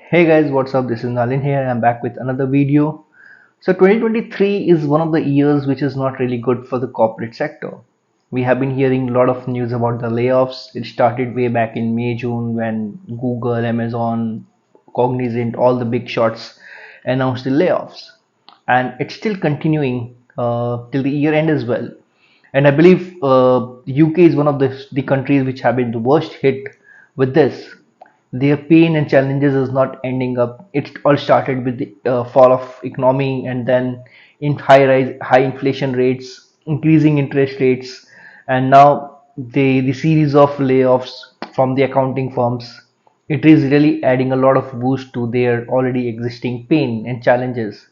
Hey guys, what's up? This is Nalin here. I'm back with another video. So 2023 is one of the years which is not really good for the corporate sector. We have been hearing a lot of news about the layoffs. It started way back in May, June when Google, Amazon, Cognizant, all the big shots announced the layoffs. And it's still continuing till the year end as well. And I believe UK is one of the countries which have been the worst hit with this. Their pain and challenges is not ending up. It all started with the fall of economy, and then in high inflation rates, increasing interest rates, and now the series of layoffs from the accounting firms. It is really adding a lot of boost to their already existing pain and challenges.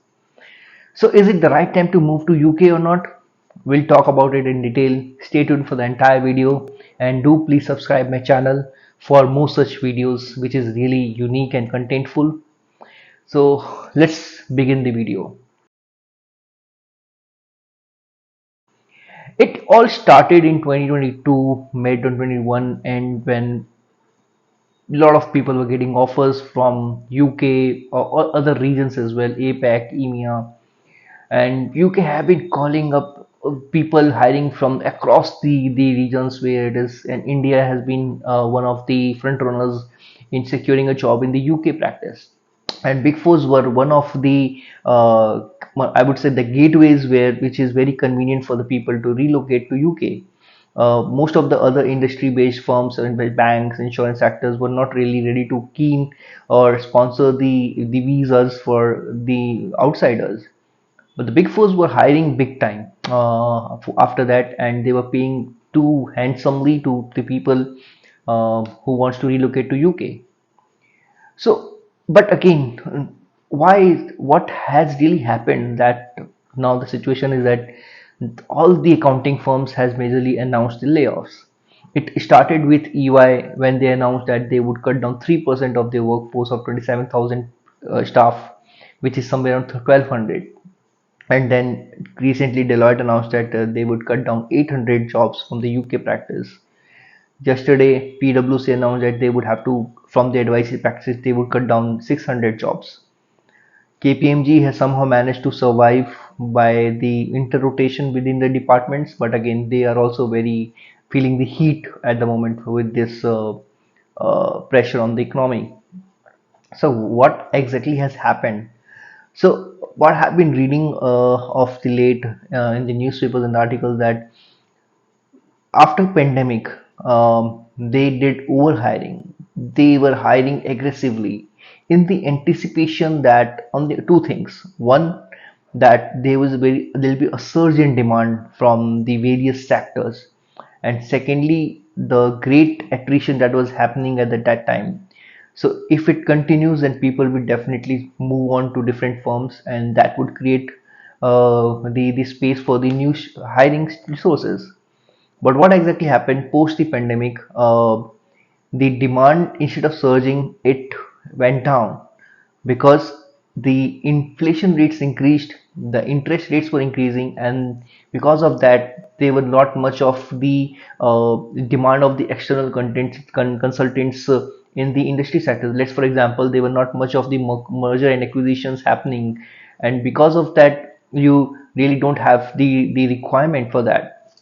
So is it the right time to move to UK or not? We'll talk about it in detail. Stay tuned for the entire video and do please subscribe my channel for more such videos which is really unique and contentful. So let's begin the video. It all started in 2022, May 2021, and when a lot of people were getting offers from UK or other regions as well, APAC, EMEA, and UK have been calling up people hiring from across the regions where it is, and India has been one of the front runners in securing a job in the UK practice. And Big Fours were one of the I would say the gateways where which is very convenient for the people to relocate to UK. Most of the other industry-based firms and banks, insurance sectors were not really ready to keen or sponsor the visas for the outsiders, but the big fours were hiring big time after that, and they were paying too handsomely to the people who wants to relocate to UK. So, but again, what has really happened that now the situation is that all the accounting firms has majorly announced the layoffs. It started with EY when they announced that they would cut down 3% of their workforce of 27,000 staff, which is somewhere around 1200. And then recently Deloitte announced that they would cut down 800 jobs from the UK practice. Yesterday, PwC announced that they would have to, from the advisory practice, they would cut down 600 jobs. KPMG has somehow managed to survive by the inter-rotation within the departments, but again, they are also very feeling the heat at the moment with this pressure on the economy. So, what exactly has happened? So, what I've been reading of the late in the newspapers and articles that after pandemic, they did overhiring. They were hiring aggressively in the anticipation that on the two things. One, that there'll be a surge in demand from the various sectors, and secondly, the great attrition that was happening at that time. So if it continues, then people will definitely move on to different firms, and that would create the space for the new hiring resources. But what exactly happened post the pandemic? The demand, instead of surging, it went down because the inflation rates increased, the interest rates were increasing, and because of that, there were not much of the demand of the external consultants in the industry sectors. Let's, for example, there were not much of the merger and acquisitions happening, and because of that, you really don't have the requirement for that.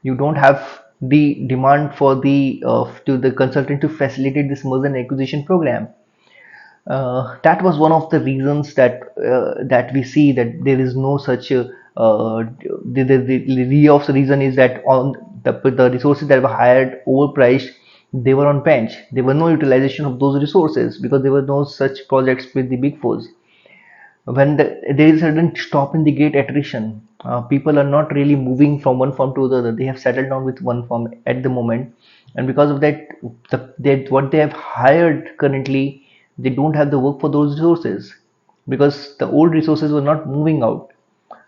You don't have the demand for the to the consultant to facilitate this merger and acquisition program. That was one of the reasons that we see that there is no such the layoffs reason is that on the resources that were hired overpriced, they were on bench. There were no utilization of those resources because there were no such projects with the big fours. When there is a sudden stop in the great attrition, people are not really moving from one firm to the other. They have settled down with one firm at the moment, and because of that, what they have hired currently, they don't have the work for those resources because the old resources were not moving out.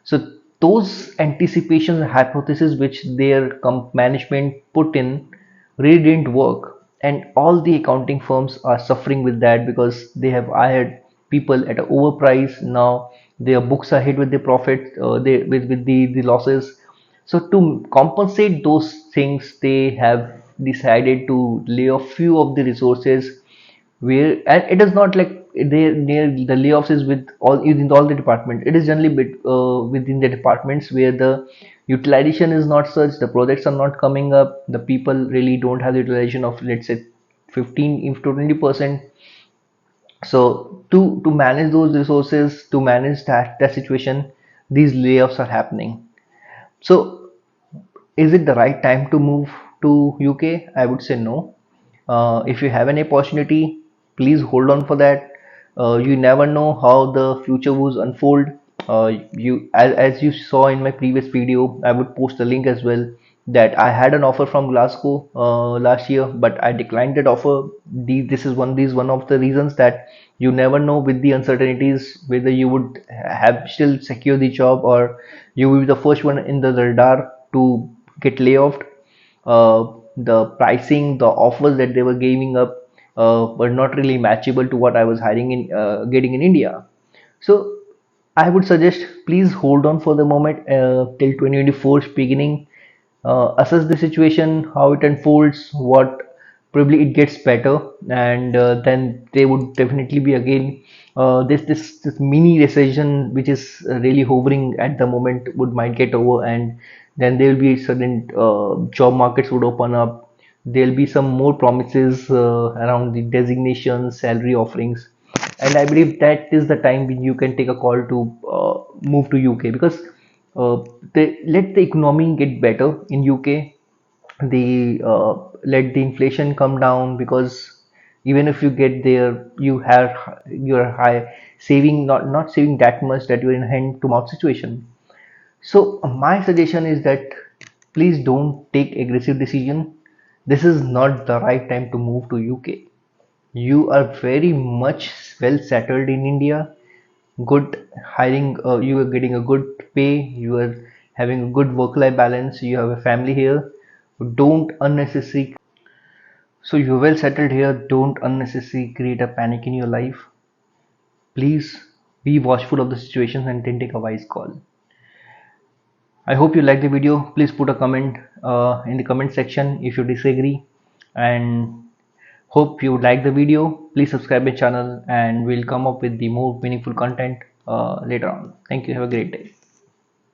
So those anticipations and hypotheses which their management put in really didn't work, and all the accounting firms are suffering with that because they have hired people at an overprice. Now their books are hit with the profit, with the losses. So to compensate those things, they have decided to lay off few of the resources where, and it is not like the layoffs is with all in all the departments. It is generally within the departments where the utilization is not such, the projects are not coming up, the people really don't have the utilization of, let's say, 15 to 20%. So to manage those resources, to manage that situation, these layoffs are happening. So is it the right time to move to UK? I would say no. If you have an opportunity, please hold on for that. You never know how the future will unfold. As you saw in my previous video, I would post the link as well, that I had an offer from Glasgow last year, but I declined that offer. This is one of the reasons, that you never know with the uncertainties whether you would have still secure the job, or you will be the first one in the radar to get laid off. The pricing, the offers that they were giving up were not really matchable to what I was hiring in getting in India. So I would suggest, please hold on for the moment till 2024's beginning. Assess the situation, how it unfolds, what probably it gets better, and then there would definitely be again this mini recession which is really hovering at the moment would might get over, and then there will be certain job markets would open up. There'll be some more promises around the designations, salary offerings, and I believe that is the time when you can take a call to move to UK, because let the economy get better in UK. The let the inflation come down, because even if you get there, you have your high saving, not saving that much, that you're in hand to mouth situation. So my suggestion is that please don't take aggressive decision. This is not the right time to move to UK. You are very much well settled in India. Good hiring, you are getting a good pay, you are having a good work-life balance, you have a family here. Don't unnecessarily, so you're well settled here. Don't unnecessarily create a panic in your life. Please be watchful of the situations and then take a wise call. I hope you like the video. Please put a comment in the comment section if you disagree, and hope you like the video. Please subscribe my channel, and we'll come up with the more meaningful content later on. Thank you. Have a great day.